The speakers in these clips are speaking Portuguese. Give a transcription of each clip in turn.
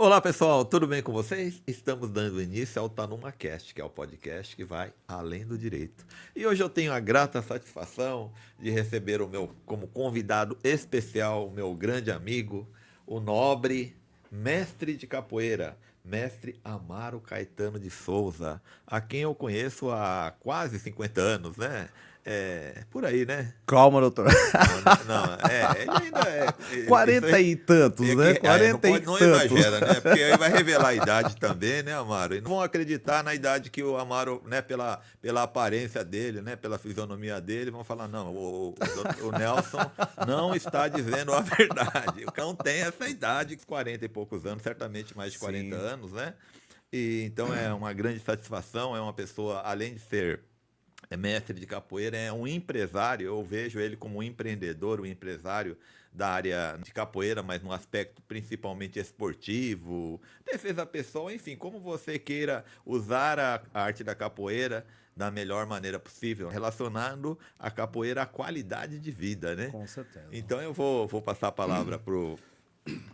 Olá pessoal, tudo bem com vocês? Estamos dando início ao Tá Numa Cast, que é o podcast que vai além do direito. E hoje eu tenho a grata satisfação de receber o meu como convidado especial, o meu grande amigo, o nobre mestre de capoeira, mestre Amaro Caetano de Souza, a quem eu conheço há quase 50 anos, né? Por aí, né? Calma, doutor. Ele ainda é. Isso 40 e tantos, né? não 40 e pode, não tantos. exagera, né? Porque aí vai revelar a idade também, né, Amaro? E não vão acreditar na idade que o Amaro, né, pela aparência dele, né, pela fisionomia dele, vão falar, não, o Nelson não está dizendo a verdade. O cão tem essa idade, 40 e poucos anos, certamente mais de 40 Sim. anos, né? E então é uma grande satisfação, é uma pessoa, além de ser mestre de capoeira, é um empresário. Eu vejo ele como um empreendedor, um empresário da área de capoeira, mas no aspecto principalmente esportivo, defesa pessoal, enfim, como você queira usar a arte da capoeira da melhor maneira possível, relacionando a capoeira à qualidade de vida, né? Com certeza. Então eu vou passar a palavra pro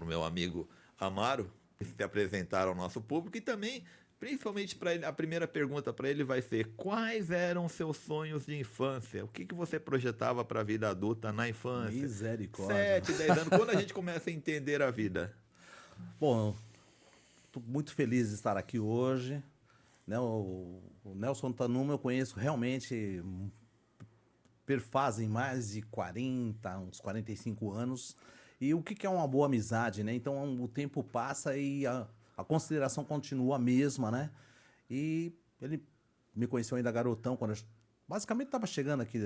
meu amigo Amaro se apresentar ao nosso público e também, principalmente para ele, a primeira pergunta para ele vai ser: quais eram seus sonhos de infância? O que você projetava para a vida adulta na infância? Misericórdia. 7, 10 anos, quando a gente começa a entender a vida? Bom, estou muito feliz de estar aqui hoje. Né, o Nelson Tanuma eu conheço realmente, fazem mais de 40, uns 45 anos. E o que é uma boa amizade, né? Então o tempo passa e a consideração continua a mesma, né? E ele me conheceu ainda garotão, quando eu basicamente estava chegando aqui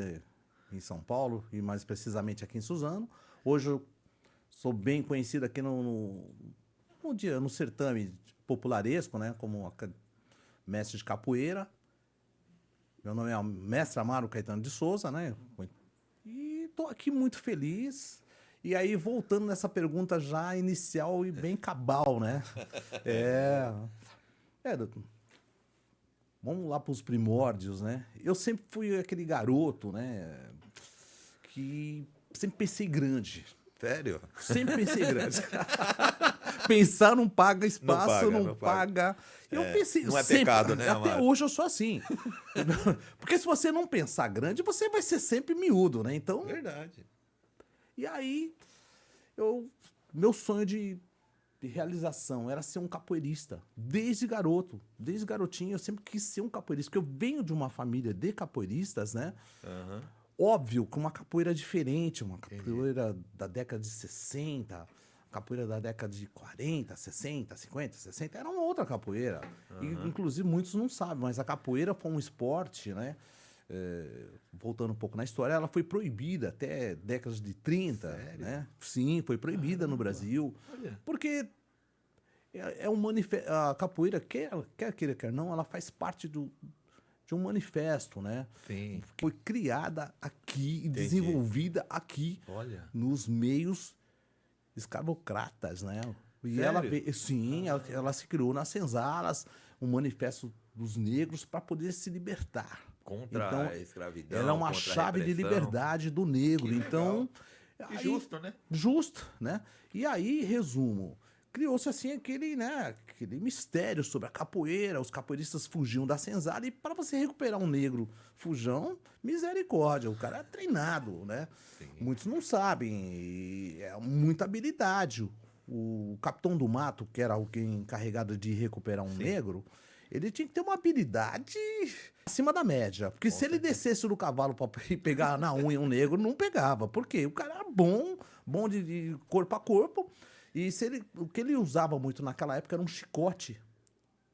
em São Paulo, e mais precisamente aqui em Suzano. Hoje eu sou bem conhecido aqui no certame popularesco, né? Como mestre de capoeira. Meu nome é Mestre Amaro Caetano de Souza, né? E estou aqui muito feliz. E aí, voltando nessa pergunta já inicial e bem cabal, né? Doutor, vamos lá para os primórdios, né? Eu sempre fui aquele garoto, né? Que sempre pensei grande. Sério? Sempre pensei grande. Pensar não paga espaço, não paga. Eu pensei não é sempre, pecado, né, até Amaro? hoje eu sou assim. Porque se você não pensar grande, você vai ser sempre miúdo, né? Então, Verdade. e aí, meu sonho de realização era ser um capoeirista. Desde garoto, desde garotinho, eu sempre quis ser um capoeirista. Porque eu venho de uma família de capoeiristas, né? Aham. Óbvio, com uma capoeira diferente, uma capoeira da década de 60, capoeira da década de 40, 60, 50, 60, era uma outra capoeira. E, inclusive, muitos não sabem, mas a capoeira foi um esporte, né? Voltando um pouco na história, ela foi proibida até décadas de 30, Sério? né? Sim, foi proibida no Brasil. Olha. Porque é um manifesto. A capoeira, quer queira, quer não, ela faz parte de um manifesto, né? Sim. Foi criada aqui e desenvolvida aqui Olha. nos meios escravocratas, né? E Sério? ela veio, sim, ela se criou nas senzalas, um manifesto dos negros para poder se libertar. Contra Então, a escravidão, ela é uma contra a chave de repressão. liberdade do negro. Que Então, legal. E justo, né? Justo, né? E aí, resumo, criou-se assim aquele mistério sobre a capoeira, os capoeiristas fugiam da senzala e para você recuperar um negro fujão, misericórdia, o cara é treinado, né? Sim. Muitos não sabem, e é muita habilidade. O capitão do mato, que era alguém encarregado de recuperar um negro, ele tinha que ter uma habilidade acima da média. Porque se ele descesse do cavalo para pegar na unha um negro, não pegava. Por quê? O cara era bom de corpo a corpo. E o que ele usava muito naquela época era um chicote.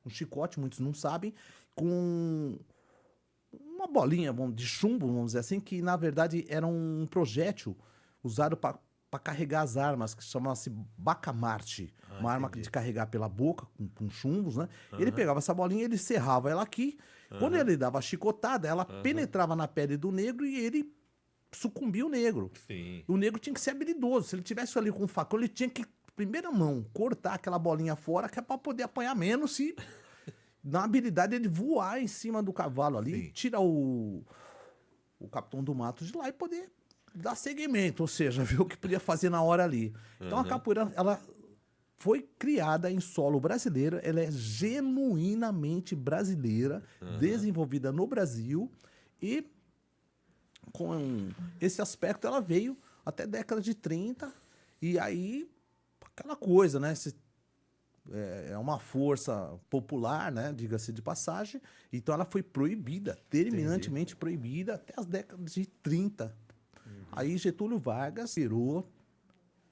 Um chicote, muitos não sabem, com uma bolinha de chumbo, vamos dizer assim, que na verdade era um projétil usado para carregar as armas, que chama-se bacamarte. Uma arma de carregar pela boca, com chumbos, né? Ele pegava essa bolinha, ele serrava ela aqui. Quando ele dava a chicotada, ela penetrava na pele do negro e ele sucumbia o negro. Sim. O negro tinha que ser habilidoso. Se ele tivesse ali com um facão, ele tinha que, primeira mão, cortar aquela bolinha fora, que é para poder apanhar menos e na habilidade de voar em cima do cavalo ali, tirar o capitão do mato de lá e poder dar seguimento, ou seja, ver o que podia fazer na hora ali. Então a capoeira, ela foi criada em solo brasileiro, ela é genuinamente brasileira, desenvolvida no Brasil e com esse aspecto ela veio até década de 30 e aí aquela coisa, né? É uma força popular, né? Diga-se de passagem, então ela foi proibida, terminantemente proibida até as décadas de 30. Aí Getúlio Vargas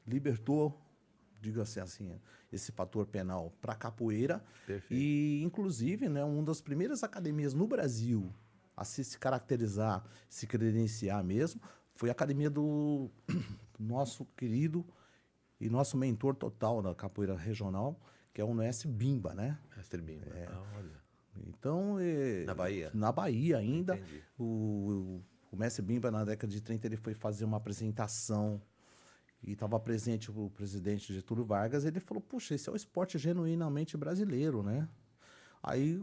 libertou, diga-se assim, esse fator penal para capoeira. Perfeito. E, inclusive, né, uma das primeiras academias no Brasil a se caracterizar, se credenciar mesmo, foi a academia do nosso querido e nosso mentor total da capoeira regional, que é o Mestre Bimba, né? Mestre Bimba. Olha. Então, Na Bahia? Na Bahia ainda. Entendi. O Mestre Bimba, na década de 30, ele foi fazer uma apresentação e estava presente o presidente Getúlio Vargas. Ele falou, puxa, esse é o esporte genuinamente brasileiro, né? Aí,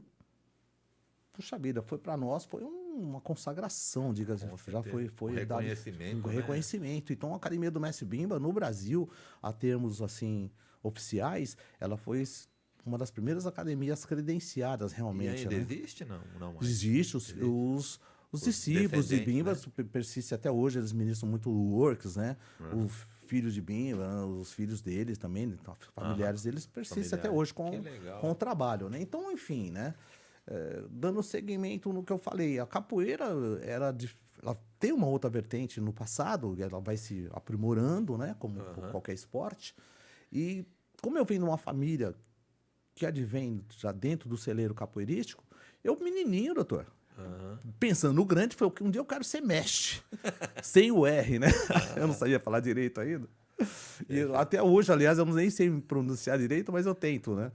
puxa vida, foi para nós, foi uma consagração, diga-se. Já foi Um reconhecimento. Um reconhecimento. Então, a Academia do Mestre Bimba, no Brasil, a termos assim oficiais, ela foi uma das primeiras academias credenciadas realmente. E ainda né? existe, não? Não mais. Existe. Os discípulos de Bimba, né? Persistem até hoje, eles ministram muito works, né? O filho de Bimba, os filhos deles também, familiares deles, persistem até hoje com o trabalho, né? Então, enfim, né? Dando seguimento no que eu falei, a capoeira ela tem uma outra vertente no passado, ela vai se aprimorando, né? Como qualquer esporte. E como eu venho de uma família que advém já dentro do celeiro capoeirístico, eu menininho, doutor, pensando no grande, foi que um dia eu quero ser mestre, sem o R, né? Eu não sabia falar direito ainda. E até hoje, aliás, eu nem sei me pronunciar direito, mas eu tento, né?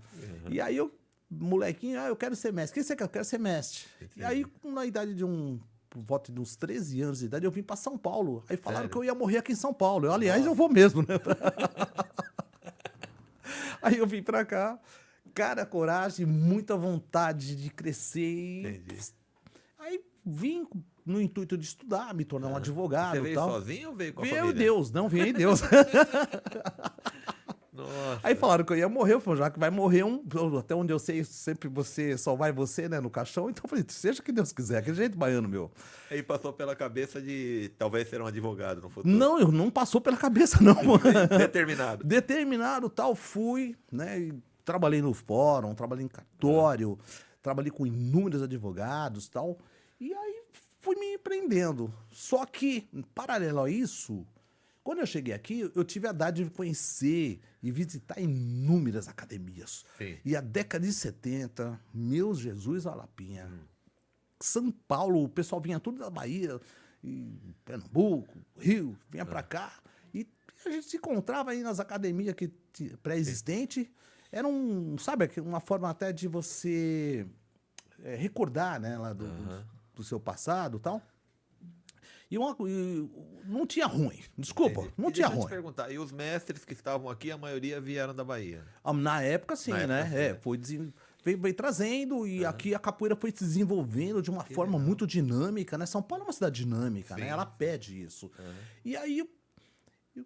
E aí eu, molequinho, eu quero ser mestre. O que você quer? Eu quero ser mestre. E aí, na idade de por volta de uns 13 anos de idade, eu vim para São Paulo. Aí falaram que eu ia morrer aqui em São Paulo. Aliás, eu vou mesmo, né? Aí eu vim para cá, cara, coragem, muita vontade de crescer. Aí vim no intuito de estudar, me tornar um advogado. Você veio tal. sozinho ou veio com a Veio família? Deus, não veio Deus. Nossa. Aí falaram que eu ia morrer, eu falei, já que vai morrer até onde eu sei, sempre só vai você, né, no caixão. Então eu falei, seja o que Deus quiser, aquele jeito baiano meu. Aí passou pela cabeça de talvez ser um advogado no futuro. Não, não passou pela cabeça, não. Determinado. Determinado, tal, fui, né, e trabalhei no fórum, trabalhei em cartório, trabalhei com inúmeros advogados, tal, e aí fui me empreendendo. Só que, paralelo a isso, quando eu cheguei aqui, eu tive a dádiva de conhecer e visitar inúmeras academias. Sim. E a década de 70, meu Jesus, a Lapinha. São Paulo, o pessoal vinha tudo da Bahia, e Pernambuco, Rio, vinha pra cá. E a gente se encontrava aí nas academias pré-existentes. Era sabe, uma forma até de você recordar, né, lá do seu passado e tal. E não tinha ruim. Desculpa, não tinha ruim. Deixa eu te perguntar, e os mestres que estavam aqui, a maioria vieram da Bahia? Na época, sim, né? Veio trazendo e aqui a capoeira foi se desenvolvendo de uma forma muito dinâmica, né? São Paulo é uma cidade dinâmica, né? Ela pede isso. E aí,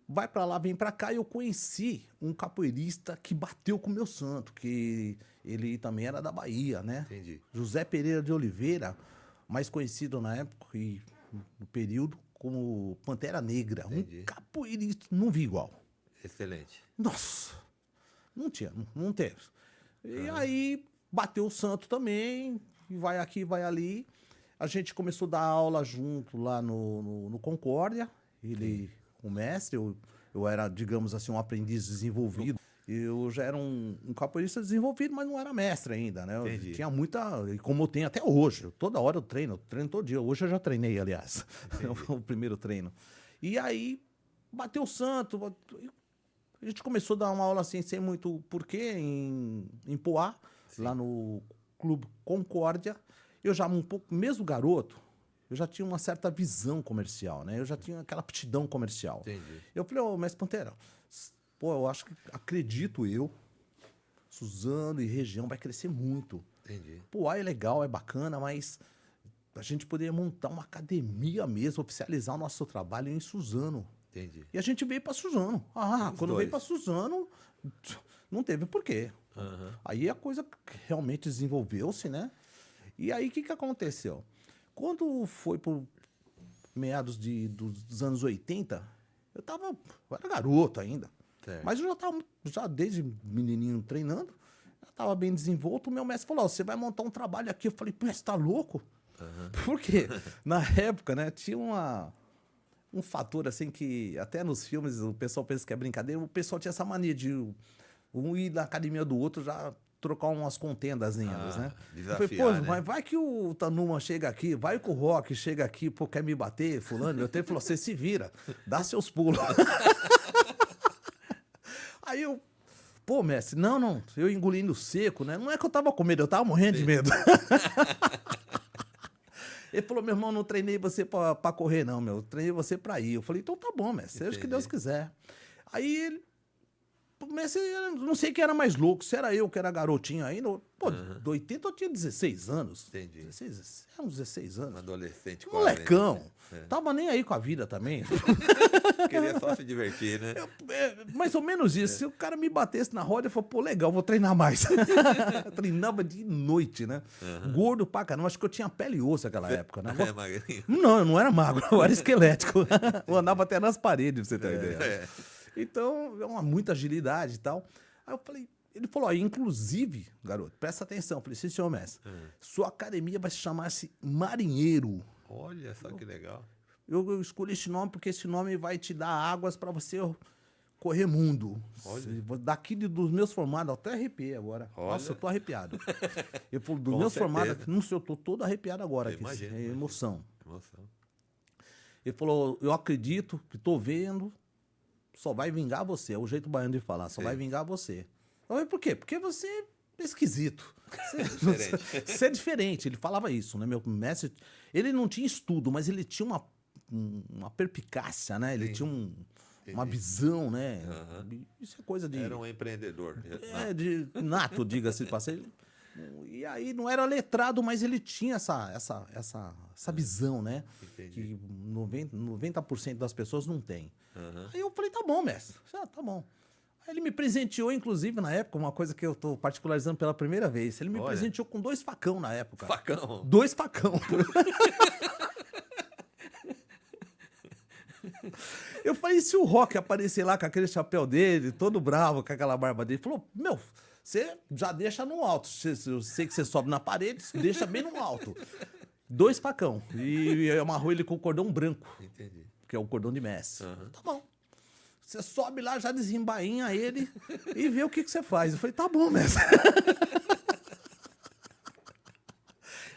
vai pra lá, vem pra cá, e eu conheci um capoeirista que bateu com o meu santo, que ele também era da Bahia, né? Entendi. José Pereira de Oliveira, mais conhecido na época e no período como Pantera Negra. Entendi. Um capoeirista, não vi igual. Excelente. Nossa, não teve. E aí, bateu o santo também, e vai aqui, vai ali. A gente começou a dar aula junto lá no Concórdia. Ele, o mestre, eu era, digamos assim, um aprendiz desenvolvido. Eu já era um capoeirista desenvolvido, mas não era mestre ainda, né? Eu tinha muita... Como eu tenho até hoje. Toda hora eu treino todo dia. Hoje eu já treinei, aliás. O primeiro treino. E aí, bateu o santo. A gente começou a dar uma aula assim, sem muito porquê, em Poá, lá no Clube Concórdia. Eu já um pouco, mesmo garoto, eu já tinha uma certa visão comercial, né? Eu já tinha aquela aptidão comercial. Entendi. Eu falei, mestre Pantera, eu acho que, acredito eu, Suzano e região vai crescer muito. Entendi. Poá é legal, é bacana, mas a gente poderia montar uma academia mesmo, oficializar o nosso trabalho em Suzano. Entendi. E a gente veio para Suzano. Quando veio para Suzano, Não teve porquê. Aham. Aí a coisa realmente desenvolveu-se, né? E aí o que aconteceu? Quando foi por meados dos anos 80, eu era garoto ainda. Certo. Mas eu já estava, já desde menininho treinando, já estava bem desenvolto. O meu mestre falou: "Ó, você vai montar um trabalho aqui." Eu falei: "Pô, você tá louco?" Por quê? Na época, né, tinha um fator assim que até nos filmes o pessoal pensa que é brincadeira, o pessoal tinha essa mania de um ir na academia do outro já trocar umas contendazinhas, né? Eu falei: Desafiar, "Pô, né? mas vai que o Tanuma chega aqui, vai que o Rock chega aqui, pô, quer me bater, fulano." Meu tempo falou: "Você se vira, dá seus pulos." Aí eu, pô, mestre, não, eu engolindo seco, né? Não é que eu tava com medo, eu tava morrendo de medo. Ele falou: "Meu irmão, não treinei você pra correr, não, meu. Eu treinei você pra ir." Eu falei: "Então tá bom, mestre, seja o que Deus Entendi. quiser." Aí ele, o mestre, não sei quem era mais louco, se era eu que era garotinho ainda. Pô, do 80 eu tinha 16 anos. Entendi. 16, era uns 16 Um anos. adolescente quase. Molecão. É. Tava nem aí com a vida também. Queria só se divertir, né? Mais ou menos isso. Se o cara me batesse na roda, eu falei: "Pô, legal, vou treinar mais." Treinava de noite, né? Gordo pra caramba. Acho que eu tinha pele e osso naquela época, né? É, magrinho. Não, eu não era magro, eu era esquelético. Eu andava até nas paredes, pra você ter uma ideia. É. Então, muita agilidade e tal. Aí eu falei, ele falou: "Ó, inclusive, garoto, presta atenção." Eu falei: "Sim, senhor mestre, sua academia vai se chamar-se Marinheiro. Olha só que legal. Eu escolhi esse nome porque esse nome vai te dar águas pra você correr mundo." Olha. Daqui dos meus formados, até arrepiei agora. Olha. Nossa, eu tô arrepiado. Eu falei: "Dos Com meus certeza. formados, não sei, eu tô todo arrepiado agora Eu aqui. imagino, É imagino. emoção." Emoção. Ele falou: "Eu acredito que tô vendo, só vai vingar você." É o jeito baiano de falar, só Sim. vai vingar você. Eu falei: "Por quê?" "Porque você é esquisito. Diferente. Você é diferente." Ele falava isso, né? Meu mestre, ele não tinha estudo, mas ele tinha uma perpicácia, né? Ele Sim. tinha uma Entendi. visão, né? Aham. Isso é coisa de... Era um empreendedor. de nato, diga-se de passagem. E aí não era letrado, mas ele tinha essa visão, né? Entendi. Que 90% das pessoas não tem. Aham. Aí eu falei: "Tá bom, mestre." Tá bom." Aí ele me presenteou, inclusive, na época, uma coisa que eu tô particularizando pela primeira vez. Ele me Olha. presenteou com 2 facão na época. Facão. 2 facão. Eu falei: "E se o Rock aparecer lá com aquele chapéu dele, todo bravo, com aquela barba dele?" Ele falou: "Meu, você já deixa no alto. Eu sei que você sobe na parede, deixa bem no alto." 2 facão. E amarrou ele com o cordão branco, Entendi. que é o cordão de mestre. Aham. Tá bom. Você sobe lá, já desembainha ele e vê o que você faz. Eu falei: "Tá bom, mestre."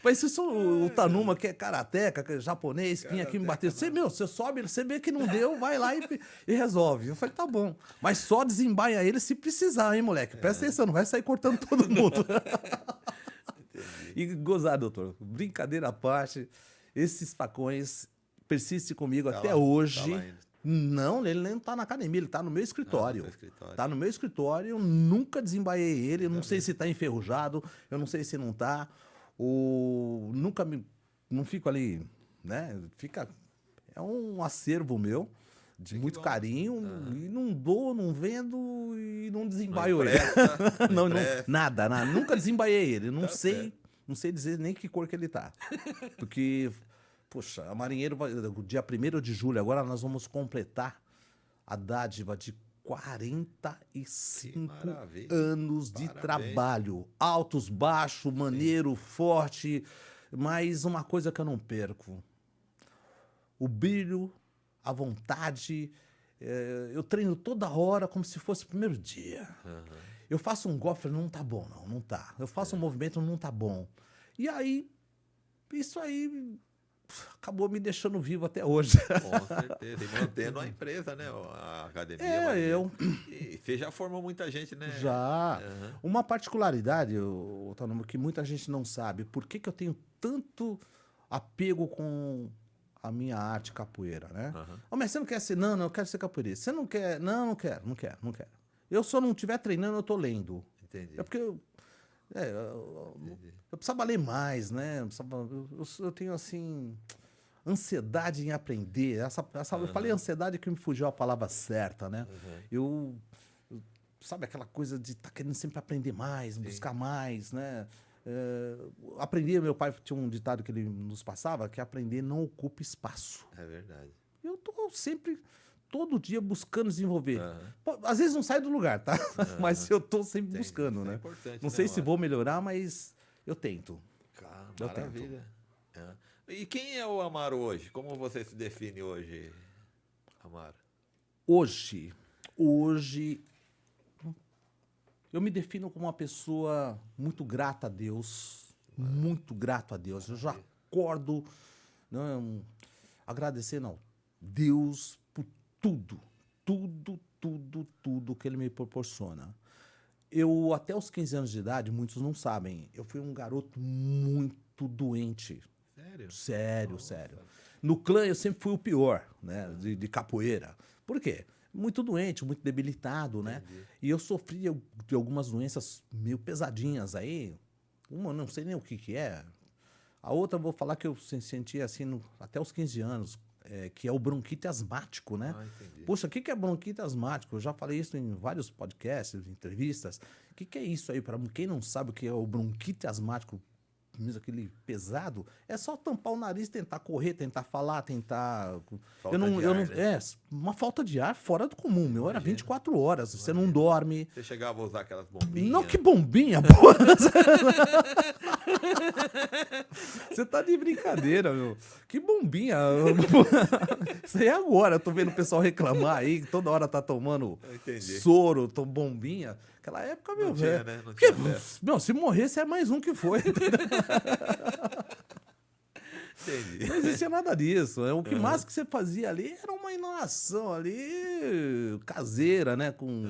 Mas isso o Tanuma, que é karateca, que é japonês, vinha aqui me bater. Você sobe, você vê que não deu, vai lá e resolve. Eu falei: "Tá bom. Mas só desembaia ele se precisar, hein, moleque? Presta atenção, não vai sair cortando todo mundo." E gozar, doutor. Brincadeira à parte, esses facões persistem comigo Tá até lá, hoje. tá lá ainda. Não, ele nem tá na academia, ele tá no meu escritório. Ah, no seu escritório. Tá no meu escritório, eu nunca desembaiei ele, eu não sei se tá enferrujado, eu não sei se não tá. Nunca não fico ali, né? É um acervo meu, de muito bom. carinho, e não dou, não vendo e não Não desembaio ele. empresta, Não, empresta. nada, nunca desembaiei ele, não Tá sei, certo. não sei dizer nem que cor que ele tá. Porque, poxa, a Marinheiro, o dia 1º de julho, agora nós vamos completar a dádiva de 45 Que maravilha. anos de Parabéns. trabalho. Altos, baixos, maneiro, forte. Mas uma coisa que eu não perco: o brilho, a vontade. Eu treino toda hora como se fosse o primeiro dia. Eu faço um golpe, não tá bom, não tá. Eu faço um movimento, não tá bom. E aí, isso aí acabou me deixando vivo até hoje. Com certeza. E mantendo a empresa, né? A academia. É, Marinheiro. E você já formou muita gente, né? Já. Aham. Uma particularidade, Tanuma, que muita gente não sabe. Por que eu tenho tanto apego com a minha arte capoeira, né? Aham. "Oh, mas você não quer ser... Não, eu quero ser capoeirista." "Você não quer?" "Não, não quero. Eu só não estiver treinando, eu tô lendo." Entendi. É porque eu precisava ler mais, né? Eu tenho, assim, ansiedade em aprender. Eu falei ansiedade que me fugiu a palavra certa, né? Eu sabe, aquela coisa de estar querendo sempre aprender mais, buscar mais, né? Aprender, meu pai tinha um ditado que ele nos passava, que aprender não ocupa espaço. É verdade. Eu tô sempre, todo dia buscando desenvolver. Aham. Pô, às vezes não sai do lugar, tá? Mas eu tô sempre Entendi. buscando, Isso é né? importante, Não né, sei se Amaro? vou melhorar, mas eu tento. Cara, Eu tento. maravilha. É. E quem é o Amaro hoje? Como você se define hoje, Amaro? Hoje, eu me defino como uma pessoa muito grata a Deus, muito grato a Deus. Eu já acordo, não, agradecendo a Deus por tudo, tudo que Ele me proporciona. Eu, até os 15 anos de idade, muitos não sabem, eu fui um garoto muito doente. Sério? Sério, Nossa. sério. No clã eu sempre fui o pior, né, de capoeira. Por quê? Muito doente, muito debilitado, né? Entendi. E eu sofria de algumas doenças meio pesadinhas aí. Uma eu não sei nem o que é. A outra eu vou falar que eu sentia assim até os 15 anos, que é o bronquite asmático, né? Ah, entendi. Poxa, o que é bronquite asmático? Eu já falei isso em vários podcasts, entrevistas. O que é isso aí? Para quem não sabe o que é o bronquite asmático, mesmo aquele pesado, é só tampar o nariz, tentar correr, tentar falar, tentar. Falta eu de não, ar, né? uma falta de ar fora do comum. Meu, era Imagino. 24 horas, você não Imagino. dorme. Você chegava a usar aquelas bombinhas? Não, que bombinha, porra! Você tá de brincadeira, meu. Que bombinha. Isso aí é agora. Eu tô vendo o pessoal reclamar aí, que toda hora tá tomando Entendi. soro, bombinha. Aquela época, meu, Não tinha, velho. né? Não Porque, tinha acesso. meu, se morresse é mais um que foi. Entendi. Não existia nada disso. O que mais que você fazia ali era uma inalação ali caseira, né? Com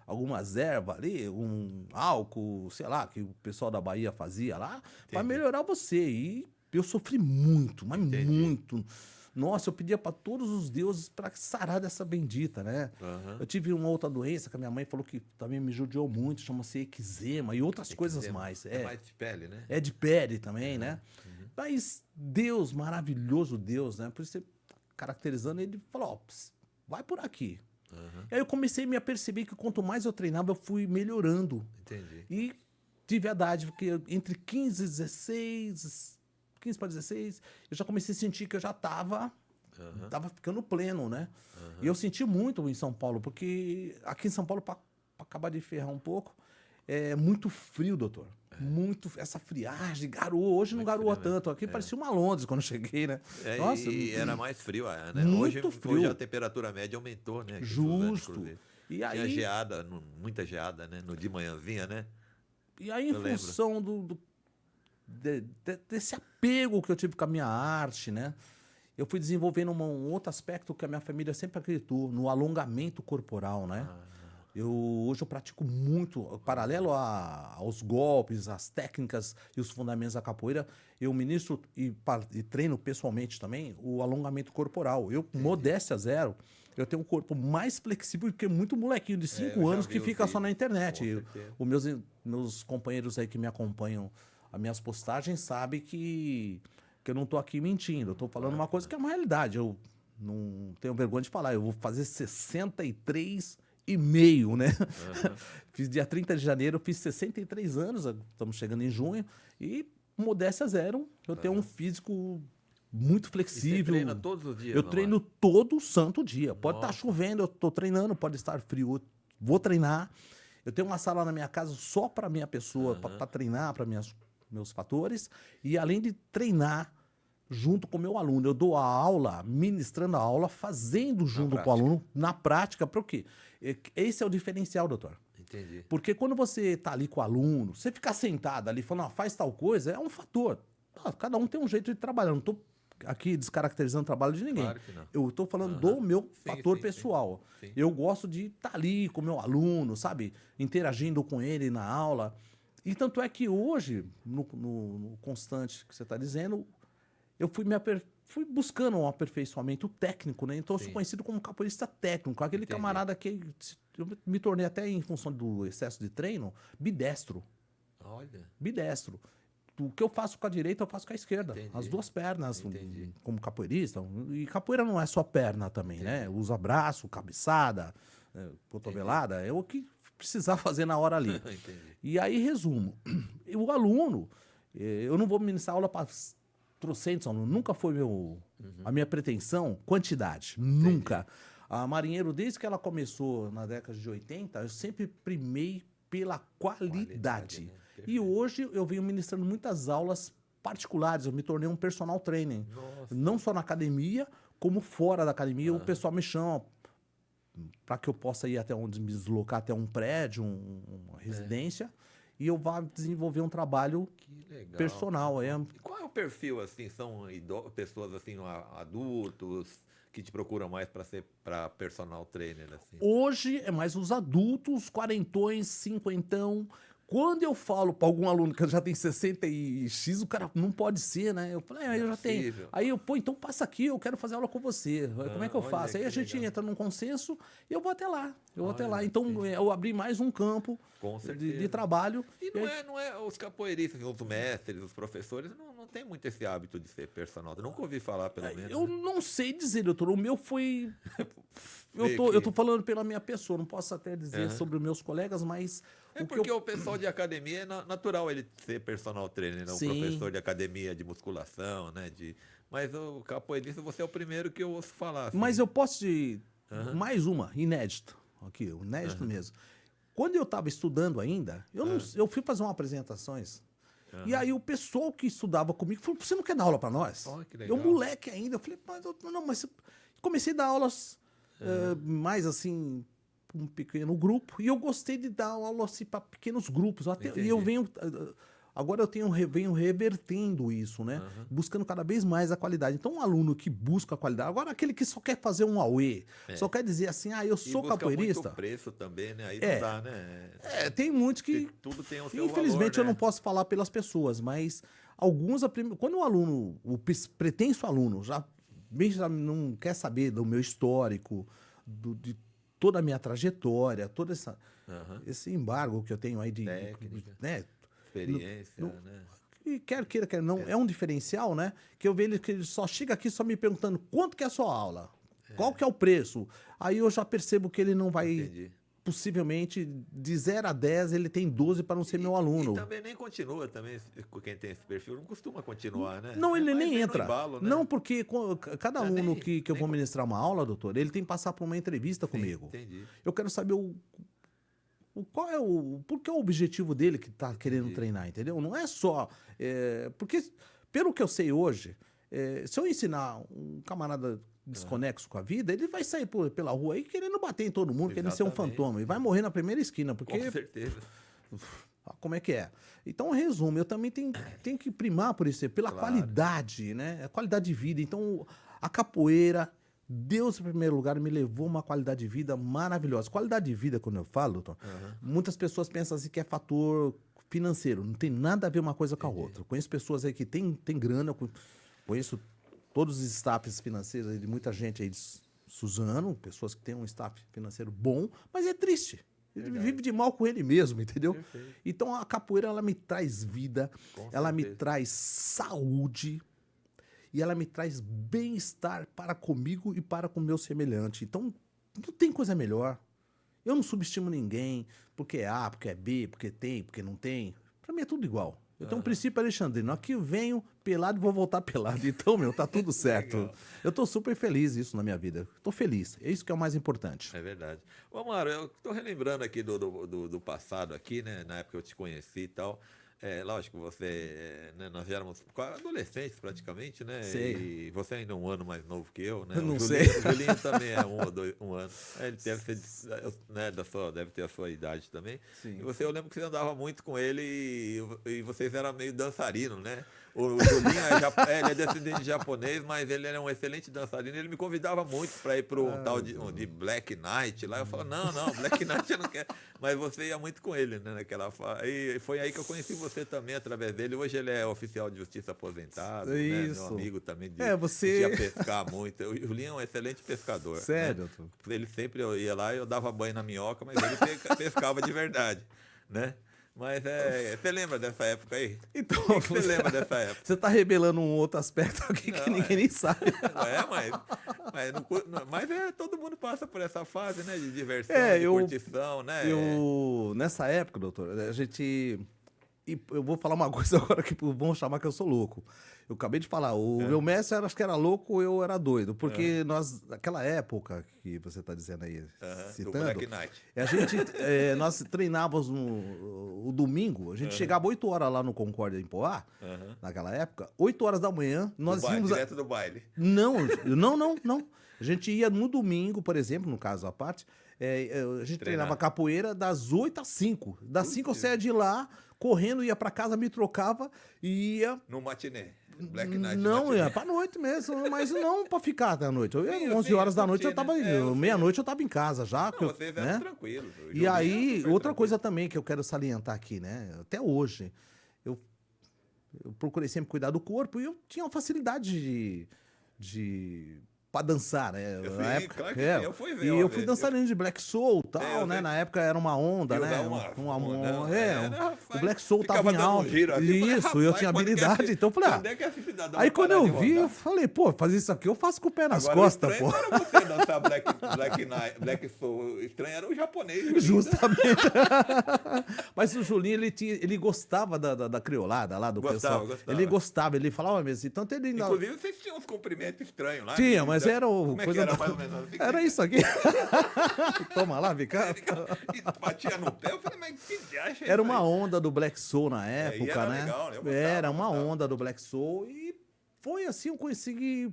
algumas ervas ali, um álcool, sei lá, que o pessoal da Bahia fazia lá, para Entendi. melhorar você. E eu sofri muito, mas Entendi. muito. Nossa, eu pedia para todos os deuses para sarar dessa bendita, né? Aham. Eu tive uma outra doença que a minha mãe falou que também me judiou muito, chama-se eczema e outras coisas Eczema. mais. É mais de pele, né? É de pele também, né? Mas Deus, maravilhoso Deus, né? Por isso você caracterizando, ele falou, ó, vai por aqui. E aí eu comecei a me perceber que quanto mais eu treinava, eu fui melhorando. Entendi. E tive a dádiva que entre 15 para 16, eu já comecei a sentir que eu já tava ficando pleno, né? E eu senti muito em São Paulo, porque aqui em São Paulo, para acabar de ferrar um pouco, é muito frio, doutor. Muito, essa friagem, garoa. Hoje não Muito garoa frio, né? tanto. Aqui parecia uma Londres quando eu cheguei, né? Nossa, e era mais frio, né? Muito Hoje frio. a temperatura média aumentou, né? Aqui em Suzano, Justo. inclusive. E Tinha aí, geada, muita geada, né? No de manhãzinha, né? em eu lembro. função desse apego que eu tive com a minha arte, né? Eu fui desenvolvendo um outro aspecto que a minha família sempre acreditou, no alongamento corporal, né? Hoje eu pratico muito, paralelo aos golpes, às técnicas e os fundamentos da capoeira, eu ministro e treino pessoalmente também o alongamento corporal. Eu, modéstia zero, eu tenho um corpo mais flexível do que muito molequinho de 5 eu já anos vi que os fica só vídeos, na internet. com certeza. Os meus companheiros aí que me acompanham, as minhas postagens, sabem que eu não tô aqui mentindo. Eu tô falando uma coisa que é uma realidade. Eu não tenho vergonha de falar. Eu vou fazer 63,5, né? Fiz dia 30 de janeiro, fiz 63 anos, estamos chegando em junho, e modéstia zero, eu tenho um físico muito E você flexível. treina todos os dias, Eu Amaro? treino todo santo dia. Pode estar Nossa. chovendo, eu tô treinando, pode estar frio, eu vou treinar. Eu tenho uma sala na minha casa só para minha pessoa, para treinar, para meus fatores, e além de treinar junto com o meu aluno, eu dou a aula, ministrando a aula, fazendo junto com o aluno, na prática, para o quê? Esse é o diferencial, doutor. Entendi. Porque quando você tá ali com o aluno, você ficar sentado ali falando, faz tal coisa, é um fator. Cada um tem um jeito de trabalhar. Eu não tô aqui descaracterizando o trabalho de ninguém. Claro que não. Eu tô falando do meu fator sim, pessoal. sim. Eu gosto de estar ali com o meu aluno, sabe? Interagindo com ele na aula. E tanto é que hoje, no constante que você está dizendo, eu fui buscando um aperfeiçoamento técnico, né? Então eu sou Sim. conhecido como capoeirista técnico. Aquele Entendi. camarada que eu me tornei até em função do excesso de treino, bidestro. Olha. Bidestro. O que eu faço com a direita, eu faço com a esquerda. Entendi. As duas pernas, Entendi. como capoeirista. E capoeira não é só perna também, né? Usa braço, cabeçada, cotovelada. É o que precisar fazer na hora ali. Entendi. E aí, resumo. O aluno, eu não vou ministrar aula para trocentos alunos, nunca foi a minha pretensão, quantidade, nunca. A Marinheiro, desde que ela começou na década de 80, eu sempre primei pela qualidade. Né? E hoje eu venho ministrando muitas aulas particulares, eu me tornei um personal trainer. Nossa. Não só na academia, como fora da academia, o pessoal me chama para que eu possa ir até onde me deslocar, até um prédio, uma residência, e eu vá desenvolver um trabalho personal. E qual é o perfil, assim? São pessoas, assim, adultos, que te procuram mais para ser personal trainer, assim? Hoje é mais os adultos, quarentões, cinquentão. Quando eu falo para algum aluno que já tem 60 e X, o cara não pode ser, né? Eu falei, eu já tenho. Aí eu, pô, então passa aqui, eu quero fazer aula com você. Como é que eu faço? Aí a gente entra num consenso e eu vou até lá. Então eu abri mais um campo de trabalho. E não é os capoeiristas, os mestres, os professores, não tem muito esse hábito de ser personal. Eu nunca ouvi falar, pelo menos. Eu não sei dizer, doutor. O meu foi... Eu tô falando pela minha pessoa, não posso até dizer sobre os meus colegas, mas... O pessoal de academia é natural ele ser personal trainer, né? Um professor de academia, de musculação, né? Mas o capoeirista, você é o primeiro que eu ouço falar. Assim. Mas eu posso te... Mais uma, inédito. Aqui, inédito mesmo. Quando eu estava estudando ainda, eu fui fazer umas apresentações. E aí o pessoal que estudava comigo falou, você não quer dar aula para nós? Que legal. Eu, moleque ainda, eu falei, mas comecei a dar aulas mais assim... um pequeno grupo, e eu gostei de dar aula assim, para pequenos grupos. E eu agora eu venho revertendo isso, né? Buscando cada vez mais a qualidade. Então, um aluno que busca a qualidade, agora aquele que só quer fazer um AUE, só quer dizer assim, eu sou capoeirista. Muito preço também, né? Aí não dá, né? Tem muitos que... Tudo tem o seu infelizmente, valor, eu não posso falar pelas pessoas, mas alguns... Quando o aluno, o pretenso aluno, já não quer saber do meu histórico, de toda a minha trajetória, todo esse embargo que eu tenho aí de... técnica, né? Experiência, né? E quer não, é um diferencial, né? Que eu vejo que ele só chega aqui só me perguntando quanto que é a sua aula, qual que é o preço. Aí eu já percebo que ele não vai... Possivelmente, de 0 a 10, ele tem 12 para não ser meu aluno. E também nem continua, quem tem esse perfil, não costuma continuar, né? Não, ele nem entra. Embalo, né? Não, porque cada aluno que eu vou ministrar uma aula, doutor, ele tem que passar por uma entrevista comigo. Entendi. Eu quero saber qual é por que é o objetivo dele que está querendo treinar, entendeu? Não é só... porque, pelo que eu sei hoje, se eu ensinar um camarada desconexo com a vida, ele vai sair pela rua aí querendo bater em todo mundo, querendo ser um fantoma, e vai morrer na primeira esquina, porque... Com certeza. Como é que é? Então, resumo, eu também tenho que primar por isso, pela qualidade, né? A qualidade de vida. Então, a capoeira, Deus, em primeiro lugar, me levou uma qualidade de vida maravilhosa. Qualidade de vida, quando eu falo, doutor, muitas pessoas pensam assim que é fator financeiro. Não tem nada a ver uma coisa com a outra. Eu conheço pessoas aí que tem grana, conheço todos os staffs financeiros de muita gente aí de Suzano, pessoas que têm um staff financeiro bom, mas é triste. Ele vive de mal com ele mesmo, entendeu? Perfeito. Então a capoeira, ela me traz vida, ela me traz saúde e ela me traz bem-estar para comigo e para com o meu semelhante. Então não tem coisa melhor. Eu não subestimo ninguém porque é A, porque é B, porque tem, porque não tem. Para mim é tudo igual. Eu tenho um princípio alexandrino. Aqui eu venho pelado e vou voltar pelado. Então, tá tudo certo. Eu tô super feliz isso na minha vida. Tô feliz. É isso que é o mais importante. É verdade. Ô, Amaro, eu tô relembrando aqui do passado aqui, né? Na época que eu te conheci e tal. Lógico, você, né, nós éramos adolescentes praticamente, né? Sei. E você ainda é um ano mais novo que eu, né? Eu não O sei. Julinho também é um ano. Ele deve ser, né, deve ter a sua idade também. Sim. E eu lembro que você andava muito com ele e vocês eram meio dançarinos, né? O Julinho ele é descendente de japonês, mas ele era um excelente dançarino. Ele me convidava muito para ir para um tal de Black Knight lá. Eu falava, não, Black Knight eu não quero. Mas você ia muito com ele, né? E foi aí que eu conheci você também, através dele. Hoje ele é oficial de justiça aposentado, né? Meu amigo também de ia pescar muito. O Julinho é um excelente pescador. Sério? Né? Ele sempre ia lá e eu dava banho na minhoca, mas ele pescava de verdade, né? Mas você lembra dessa época aí? Então, você lembra dessa época? Você está revelando um outro aspecto aqui que ninguém nem sabe. Mas Mas todo mundo passa por essa fase, né? De diversão, de Eu, curtição, né? nessa época, doutor, a gente... E eu vou falar uma coisa agora que vão chamar que eu sou louco. Eu acabei de falar, o meu mestre acho que era louco, eu era doido. Porque nós, naquela época que você está dizendo aí, Do citando, Black Knight. nós treinávamos o domingo, a gente chegava 8 horas lá no Concórdia em Poá, naquela época, 8 horas da manhã, nós íamos... Direto do baile. Não. A gente ia no domingo, por exemplo, no caso à parte, a gente treinava capoeira das 8 às 5. Das 5 eu saía de lá, correndo, ia pra casa, me trocava e ia... No matinê. Black Knight. Não, ia pra noite mesmo, mas não pra ficar até a noite. Eu ia 11 horas da noite, eu tava... Meia-noite eu tava em casa já. Não, vocês eram tranquilos. E aí, outra coisa também que eu quero salientar aqui, né? Até hoje, eu procurei sempre cuidar do corpo e eu tinha uma facilidade pra dançar, né? Na época, claro que sim, eu fui ver. E eu fui dançarino de Black Soul e tal, né? sei. Na época era uma onda, né? O Black Soul ficava tava em dando alta. giro aqui, Isso, falei, eu rapaz, tinha quando habilidade. Então eu falei, quando é que esse cidadão aí vai quando parar eu de vi, rodar? eu falei, pô, fazer isso aqui eu faço com o pé nas Agora, costas, o pô. estranho não era você dançar Black Soul. O estranho era o japonês. Justamente. Mas o Julinho, ele gostava da criolada lá do pessoal. Gostava. Ele gostava, ele falava mesmo. Então ele... Inclusive, vocês tinham uns cumprimentos estranhos lá. Tinha, mas era o... Como é que era mais ou menos assim? Era isso aqui. Toma lá, Vicá. E batia no pé, eu falei, mas que acha Era uma onda do Black Soul na e época, era né? legal, né? Eu gostava, Era uma gostava. onda do Black Soul e foi assim, eu consegui